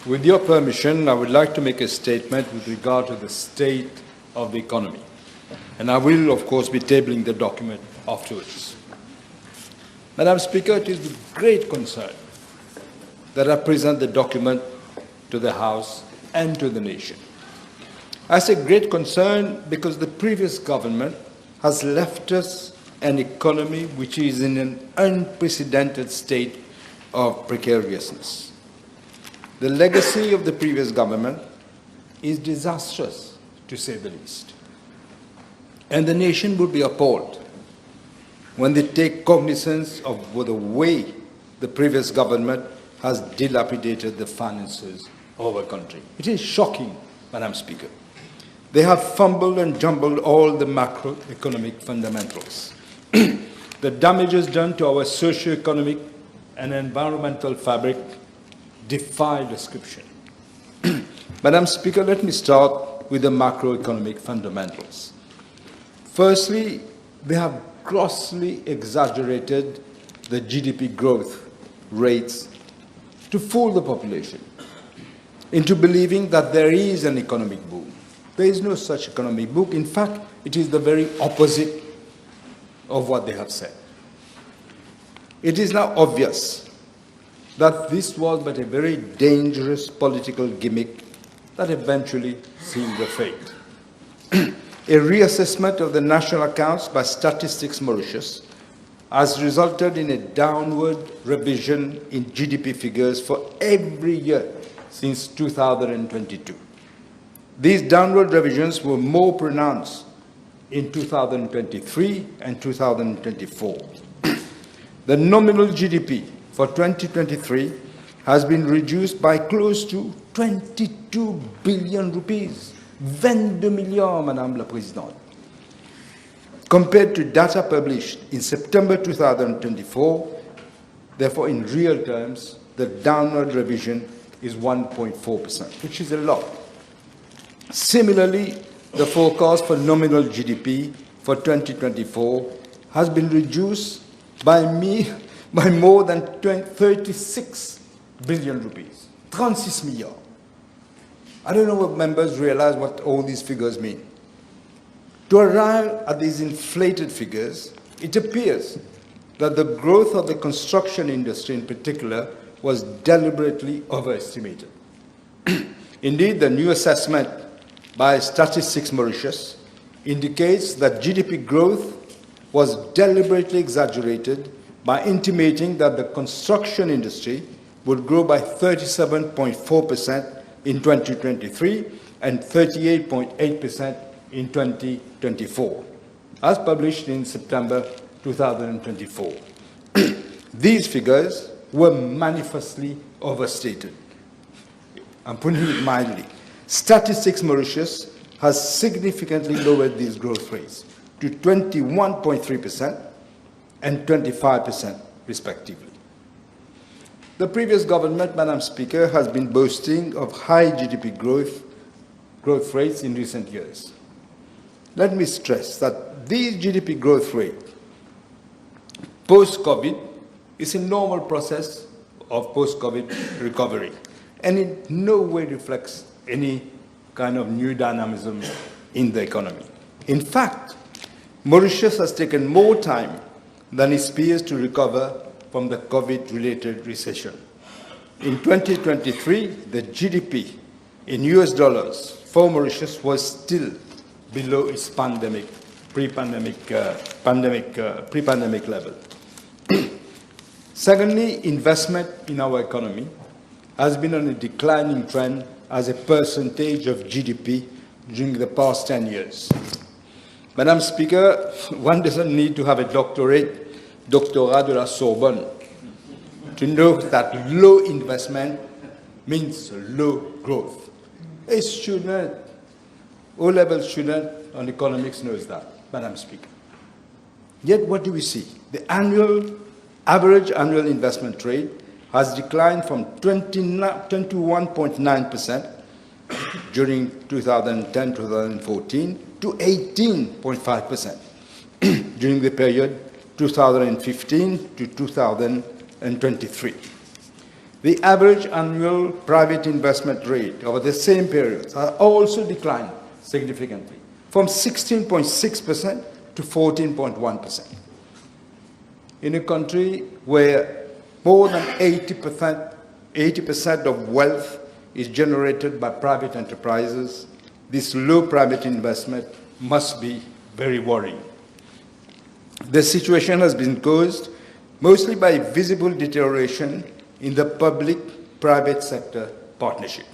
With your permission, I would like to make a statement with regard to the state of the economy. And I will, of course, be tabling the document afterwards. Madam Speaker, it is with great concern that I present the document to the House and to the nation. I say great concern because the previous government has left us an economy which is in an unprecedented state of precariousness. The legacy of the previous government is disastrous, to say the least. And the nation would be appalled when they take cognizance of the way the previous government has dilapidated the finances of our country. It is shocking, Madam Speaker. They have fumbled and jumbled all the macroeconomic fundamentals. The damages done to our socio-economic and environmental fabric defy description. Madam Speaker, let me start with the macroeconomic fundamentals. Firstly, they have grossly exaggerated the GDP growth rates to fool the population into believing that there is an economic boom. There is no such economic boom. In fact, it is the very opposite of what they have said. It is now obvious that this was but a very dangerous political gimmick that eventually sealed the fate. A reassessment of the national accounts by Statistics Mauritius has resulted in a downward revision in GDP figures for every year since 2022. These downward revisions were more pronounced in 2023 and 2024. The nominal GDP for 2023 has been reduced by close to 22 billion rupees, 22 milliards, Madame la Présidente. Compared to data published in September 2024, therefore in real terms, the downward revision is 1.4%, which is a lot. Similarly, the forecast for nominal GDP for 2024 has been reduced by more than 36 billion rupees, 36 milliards. I don't know if members realize what all these figures mean. To arrive at these inflated figures, it appears that the growth of the construction industry in particular was deliberately overestimated. Indeed, the new assessment by Statistics Mauritius indicates that GDP growth was deliberately exaggerated by intimating that the construction industry would grow by 37.4% in 2023 and 38.8% in 2024, as published in September 2024. These figures were manifestly overstated. I'm putting it mildly. Statistics Mauritius has significantly lowered these growth rates to 21.3% and 25%, respectively. The previous government, Madam Speaker, has been boasting of high GDP growth rates in recent years. Let me stress that these GDP growth rate post-COVID is a normal process of post-COVID recovery, and in no way reflects any kind of new dynamism in the economy. In fact, Mauritius has taken more time than its peers to recover from the COVID-related recession. In 2023, the GDP in US dollars for Mauritius was still below its pre-pandemic level. Secondly, investment in our economy has been on a declining trend as a percentage of GDP during the past 10 years. Madam Speaker, one doesn't need to have a doctorate de la Sorbonne to know that low investment means low growth. A student, O-level student on economics knows that, Madam Speaker. Yet what do we see? The average annual investment rate has declined from 21.9% during 2010-2014 to 18.5% during the period 2015 to 2023. The average annual private investment rate over the same period has also declined significantly, from 16.6% to 14.1%. In a country where more than 80% of wealth is generated by private enterprises, this low private investment must be very worrying. The situation has been caused mostly by visible deterioration in the public-private sector partnership.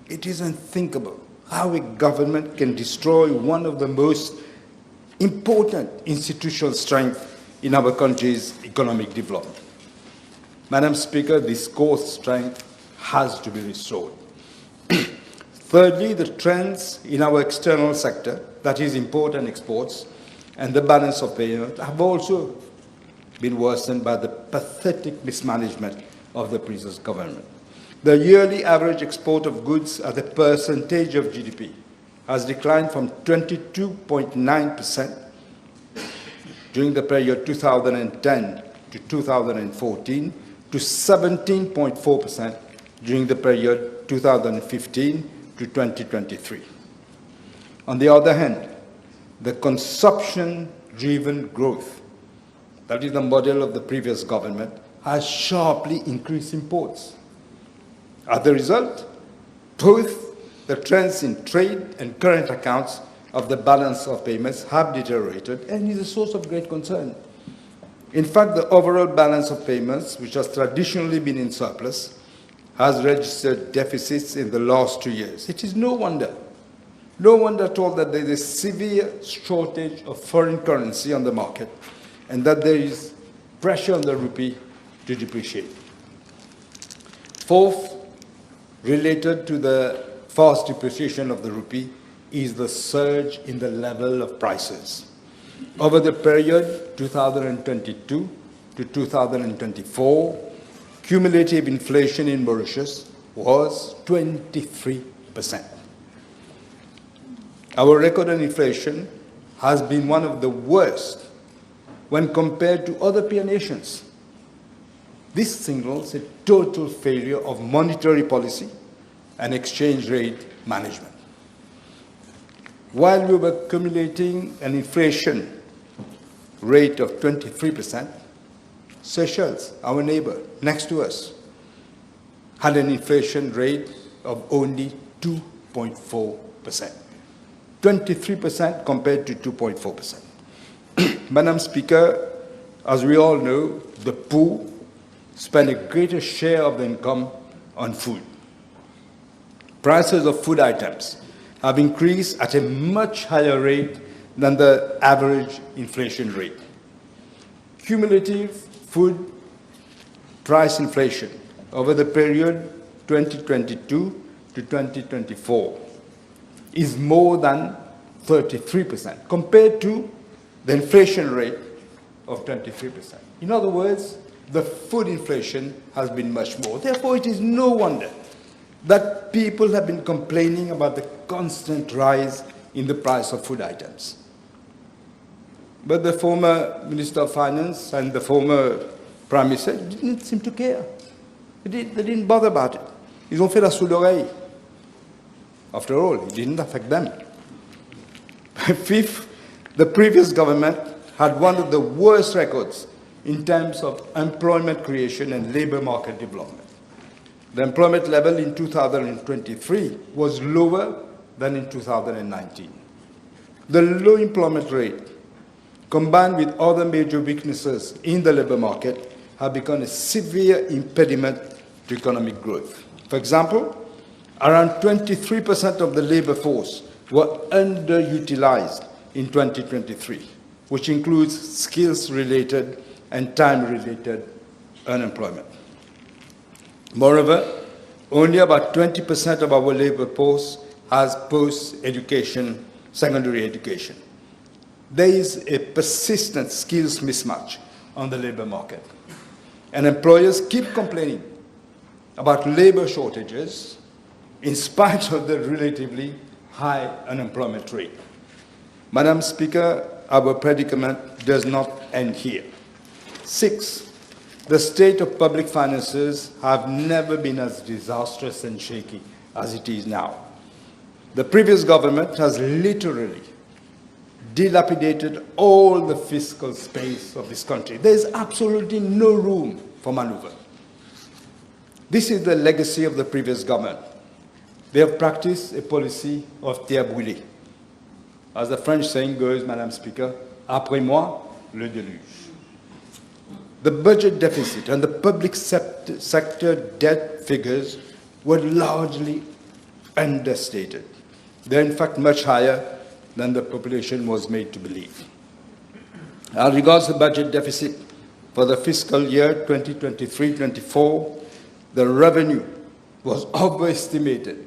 It is unthinkable how a government can destroy one of the most important institutional strengths in our country's economic development. Madam Speaker, this core strength has to be restored. Thirdly, the trends in our external sector, that is import and exports, and the balance of payment have also been worsened by the pathetic mismanagement of the previous government. The yearly average export of goods as a percentage of GDP has declined from 22.9% during the period 2010 to 2014 to 17.4% during the period 2015 to 2023. On the other hand, the consumption-driven growth, that is the model of the previous government, has sharply increased imports. As a result, both the trends in trade and current accounts of the balance of payments have deteriorated and is a source of great concern. In fact, the overall balance of payments, which has traditionally been in surplus, has registered deficits in the last 2 years. It is no wonder at all that there is a severe shortage of foreign currency on the market and that there is pressure on the rupee to depreciate. Fourth, related to the fast depreciation of the rupee, is the surge in the level of prices. Over the period 2022 to 2024, cumulative inflation in Mauritius was 23%. Our record on inflation has been one of the worst when compared to other peer nations. This signals a total failure of monetary policy and exchange rate management. While we were accumulating an inflation rate of 23%, Seychelles, our neighbor next to us, had an inflation rate of only 2.4%. 23% compared to 2.4%. Madam Speaker, as we all know, the poor spend a greater share of the income on food. Prices of food items have increased at a much higher rate than the average inflation rate. Cumulative food price inflation over the period 2022 to 2024 is more than 33% compared to the inflation rate of 23%. In other words, the food inflation has been much more. Therefore, it is no wonder that people have been complaining about the constant rise in the price of food items. But the former Minister of Finance and the former Prime Minister didn't seem to care. They didn't bother about it. Ils ont fait la sourde oreille. After all, it didn't affect them. Fifth, the previous government had one of the worst records in terms of employment creation and labor market development. The employment level in 2023 was lower than in 2019. The low employment rate, combined with other major weaknesses in the labor market, have become a severe impediment to economic growth. For example, around 23% of the labor force were underutilized in 2023, which includes skills-related and time-related unemployment. Moreover, only about 20% of our labor force has post-education, secondary education. There is a persistent skills mismatch on the labor market, and employers keep complaining about labor shortages in spite of the relatively high unemployment rate. Madam Speaker, our predicament does not end here. Six, The state of public finances have never been as disastrous and shaky as it is now. The previous government has literally dilapidated all the fiscal space of this country. There is absolutely no room for maneuver. This is the legacy of the previous government. They have practiced a policy of terre, brûlée. As the French saying goes, Madam Speaker, après moi, le déluge. The budget deficit and the public sector debt figures were largely understated. They're in fact much higher than the population was made to believe. As regards the budget deficit for the fiscal year 2023-24, the revenue was overestimated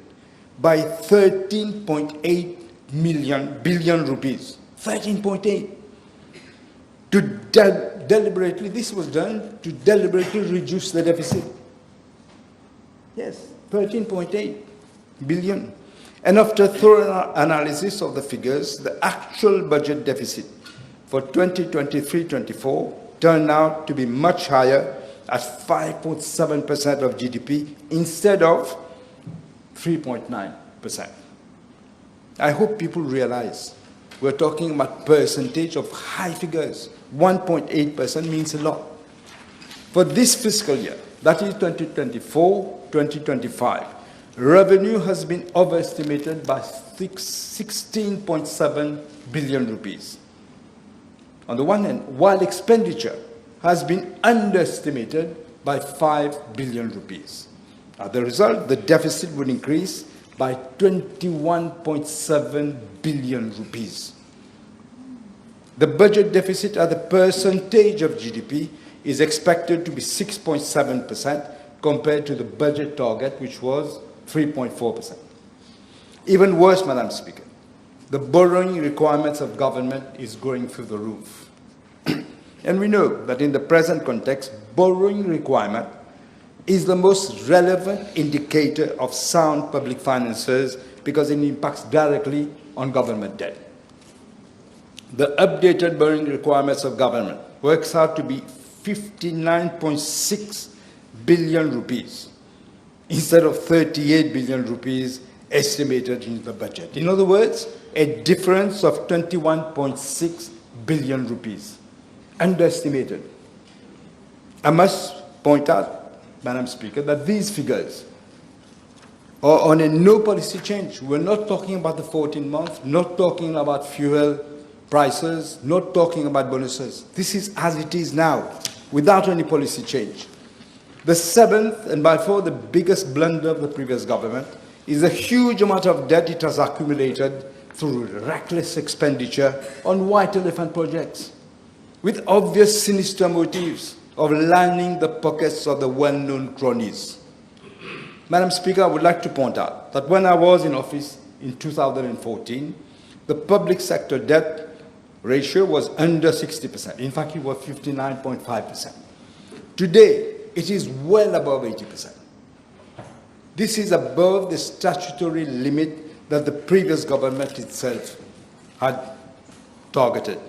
by 13.8 billion rupees. 13.8. Deliberately, this was done to deliberately reduce the deficit. Yes, 13.8 billion. And after thorough analysis of the figures, the actual budget deficit for 2023-24 turned out to be much higher at 5.7% of GDP instead of 3.9%. I hope people realize we're talking about percentage of high figures. 1.8% means a lot. For this fiscal year, that is 2024-2025, revenue has been overestimated by 16.7 billion rupees. On the one hand, while expenditure has been underestimated by 5 billion rupees. As a result, the deficit would increase by 21.7 billion rupees. The budget deficit as a percentage of GDP is expected to be 6.7% compared to the budget target, which was 3.4%. Even worse, Madam Speaker, the borrowing requirements of government is going through the roof. And we know that in the present context, borrowing requirement is the most relevant indicator of sound public finances because it impacts directly on government debt. The updated borrowing requirements of government works out to be 59.6 billion rupees instead of 38 billion rupees estimated in the budget. In other words, a difference of 21.6 billion rupees, underestimated. I must point out, Madam Speaker, that these figures are on a no policy change. We're not talking about the 14 months, not talking about fuel prices, not talking about bonuses. This is as it is now, without any policy change. The seventh, and by far the biggest blunder of the previous government, is a huge amount of debt it has accumulated through reckless expenditure on white elephant projects, with obvious sinister motives of lining the pockets of the well-known cronies. Madam Speaker, I would like to point out that when I was in office in 2014, the public sector debt ratio was under 60%. In fact, it was 59.5%. Today, it is well above 80%. This is above the statutory limit that the previous government itself had targeted.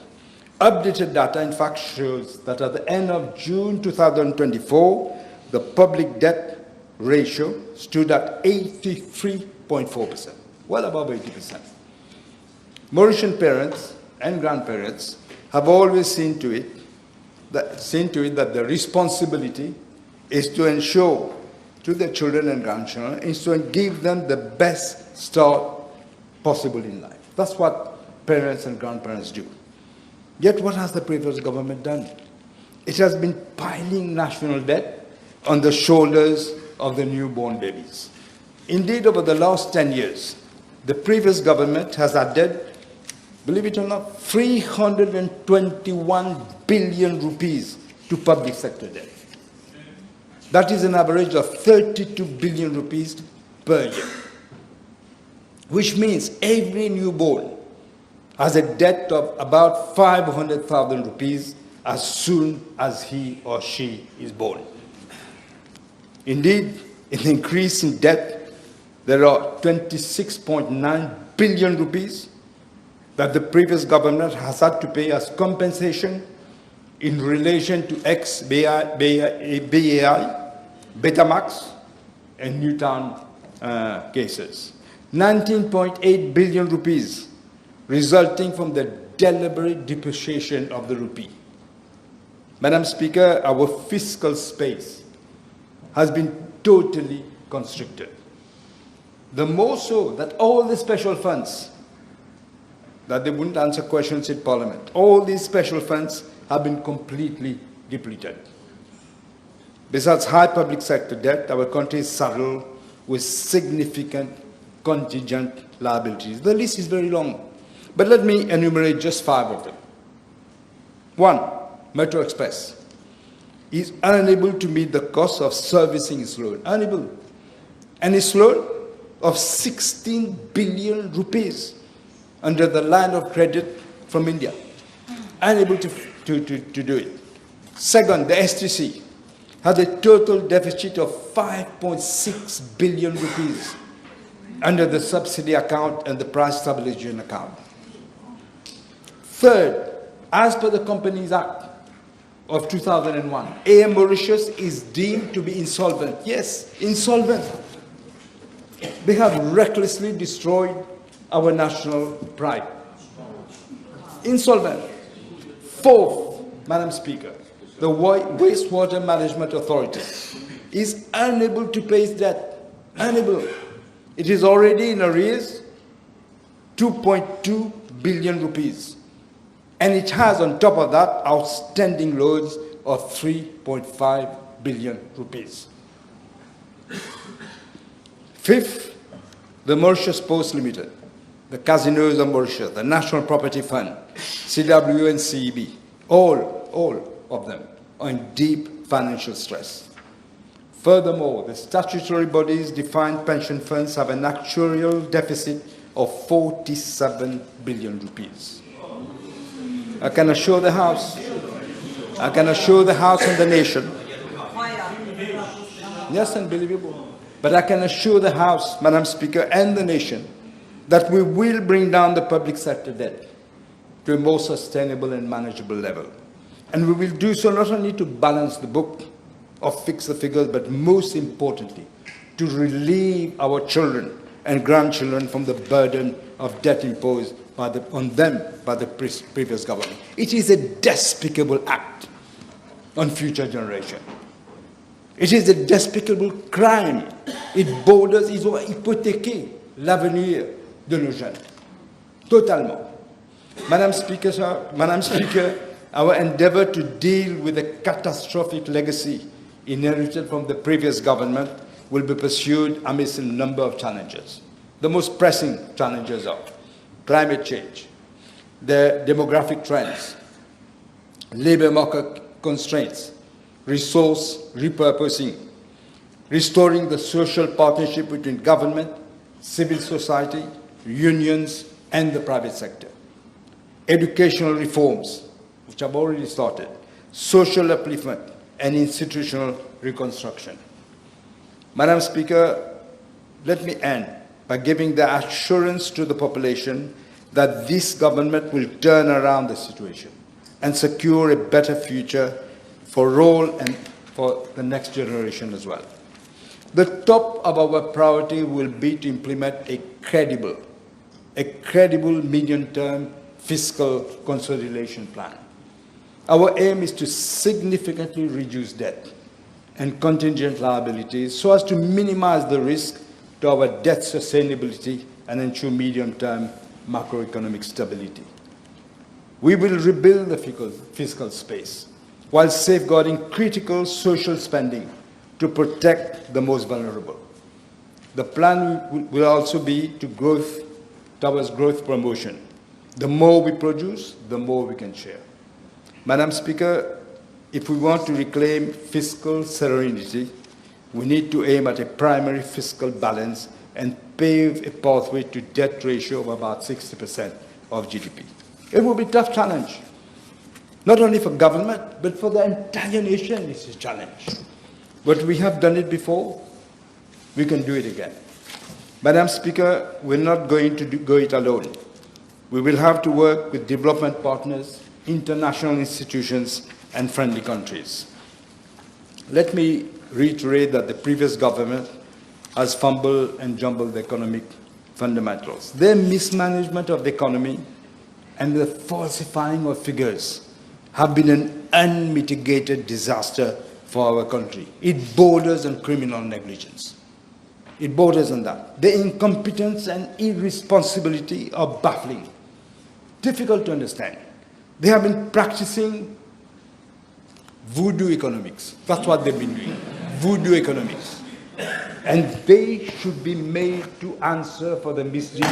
Updated data, in fact, shows that at the end of June 2024, the public debt ratio stood at 83.4%, well above 80%. Mauritian parents and grandparents have always seen to it that the responsibility is to ensure to their children and grandchildren is to give them the best start possible in life. That's what parents and grandparents do. Yet what has the previous government done? It has been piling national debt on the shoulders of the newborn babies. Indeed, over the last 10 years, the previous government has added, believe it or not, 321 billion rupees to public sector debt. That is an average of 32 billion rupees per year, which means every newborn has a debt of about 500,000 rupees as soon as he or she is born. Indeed, in the increase in debt, there are 26.9 billion rupees that the previous government has had to pay as compensation in relation to BAI, Betamax, and Newtown cases. 19.8 billion rupees resulting from the deliberate depreciation of the rupee. Madam Speaker, our fiscal space has been totally constricted. The more so that all the special funds, that they wouldn't answer questions in Parliament, all these special funds have been completely depleted. Besides high public sector debt, our country is saddled with significant contingent liabilities. The list is very long, but let me enumerate just 5 of them. 1, Metro Express is unable to meet the cost of servicing its loan. Unable. And its loan of 16 billion rupees under the line of credit from India. Unable to do it. Second, the STC had a total deficit of 5.6 billion rupees under the subsidy account and the price stabilization account. Third, as per the Companies Act of 2001, AM Mauritius is deemed to be insolvent. Yes, insolvent. They have recklessly destroyed our national pride. Insolvent. Fourth, Madam Speaker, the Wastewater Management Authority is unable to pay its debt. Unable. It is already in arrears 2.2 billion rupees. And it has, on top of that, outstanding loans of 3.5 billion rupees. Fifth, the Mauritius Post Limited, the Casinos of Mauritius, the National Property Fund, CW and CEB, all of them are in deep financial stress. Furthermore, the statutory bodies defined pension funds have an actuarial deficit of 47 billion rupees. I can assure the House, and the nation, yes, unbelievable, but I can assure the House, Madam Speaker, and the nation that we will bring down the public sector debt to a more sustainable and manageable level. And we will do so not only to balance the book or fix the figures, but most importantly, to relieve our children and grandchildren from the burden of debt imposed on them by the previous government. It is a despicable act on future generations. It is a despicable crime. It borders, ils ont hypothéqué l'avenir de nos jeunes. Totalement. Madam Speaker, our endeavor to deal with the catastrophic legacy inherited from the previous government will be pursued amidst a number of challenges. The most pressing challenges are climate change, the demographic trends, labor market constraints, resource repurposing, restoring the social partnership between government, civil society, unions, and the private sector, educational reforms, which have already started, social upliftment, and institutional reconstruction. Madam Speaker, let me end by giving the assurance to the population that this government will turn around the situation and secure a better future for all and for the next generation as well. The top of our priority will be to implement a credible medium-term fiscal consolidation plan. Our aim is to significantly reduce debt and contingent liabilities so as to minimize the risk to our debt sustainability and ensure medium-term macroeconomic stability. We will rebuild the fiscal space while safeguarding critical social spending to protect the most vulnerable. The plan will also be towards growth promotion. The more we produce, the more we can share. Madam Speaker, if we want to reclaim fiscal serenity, we need to aim at a primary fiscal balance and pave a pathway to debt ratio of about 60% of GDP. It will be a tough challenge, not only for government, but for the entire nation. It's a challenge. But we have done it before. We can do it again. Madam Speaker, we're not going to go it alone. We will have to work with development partners, international institutions, and friendly countries. Let me reiterate that the previous government has fumbled and jumbled the economic fundamentals. Their mismanagement of the economy and the falsifying of figures have been an unmitigated disaster for our country. It borders on criminal negligence. It borders on that. The incompetence and irresponsibility are baffling, difficult to understand. They have been practicing voodoo economics. That's what they've been doing, voodoo economics. And they should be made to answer for the misdeeds.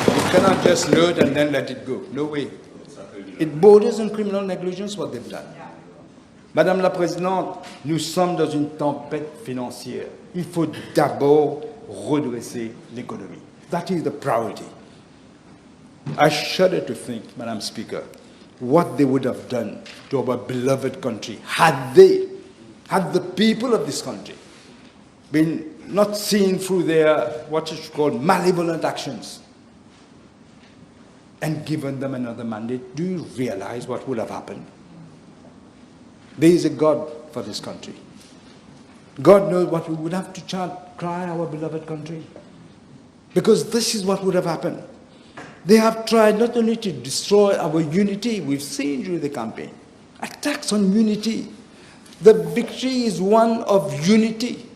You cannot just load and then let it go. No way. It borders on criminal negligence, what they've done. Madame la Présidente, nous sommes dans une tempête financière. Il faut d'abord redresser l'économie. That is the priority. I shudder to think, Madam Speaker, what they would have done to our beloved country had the people of this country been not seen through their, what is called, malevolent actions and given them another mandate. Do you realize what would have happened? There is a God for this country. God knows what we would have to cry our beloved country. Because this is what would have happened. They have tried not only to destroy our unity, we've seen during the campaign, attacks on unity. The victory is one of unity,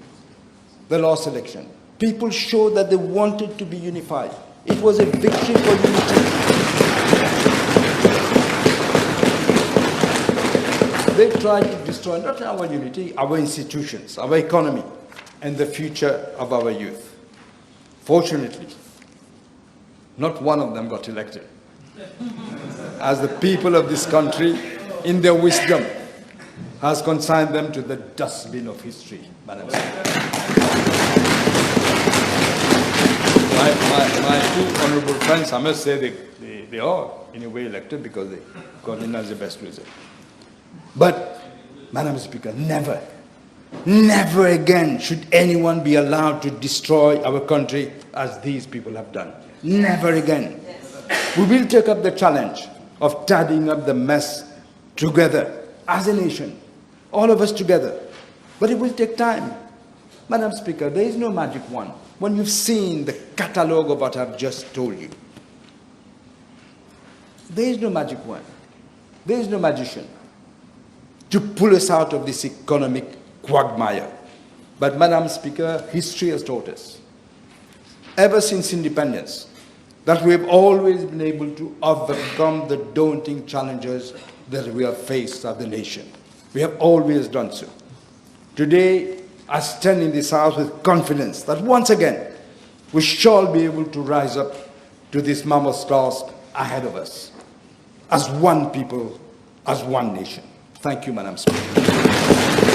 the last election. People showed that they wanted to be unified. It was a victory for unity. They tried to destroy not our unity, our institutions, our economy, and the future of our youth. Fortunately, not one of them got elected. As the people of this country, in their wisdom, has consigned them to the dustbin of history, Madam Speaker. My two honorable friends, I must say they are in a way elected because they got in as the best result. But, Madam Speaker, never again should anyone be allowed to destroy our country as these people have done. Never again. We will take up the challenge of tidying up the mess together as a nation, all of us together. But it will take time. Madam Speaker, there is no magic wand. When you've seen the catalogue of what I've just told you, there is no magic wand. There is no magician to pull us out of this economic quagmire. But, Madam Speaker, history has taught us, ever since independence, that we have always been able to overcome the daunting challenges that we have faced as a nation. We have always done so. Today, I stand in this House with confidence that once again, we shall be able to rise up to this mammoth task ahead of us, as one people, as one nation. Thank you, Madam Speaker.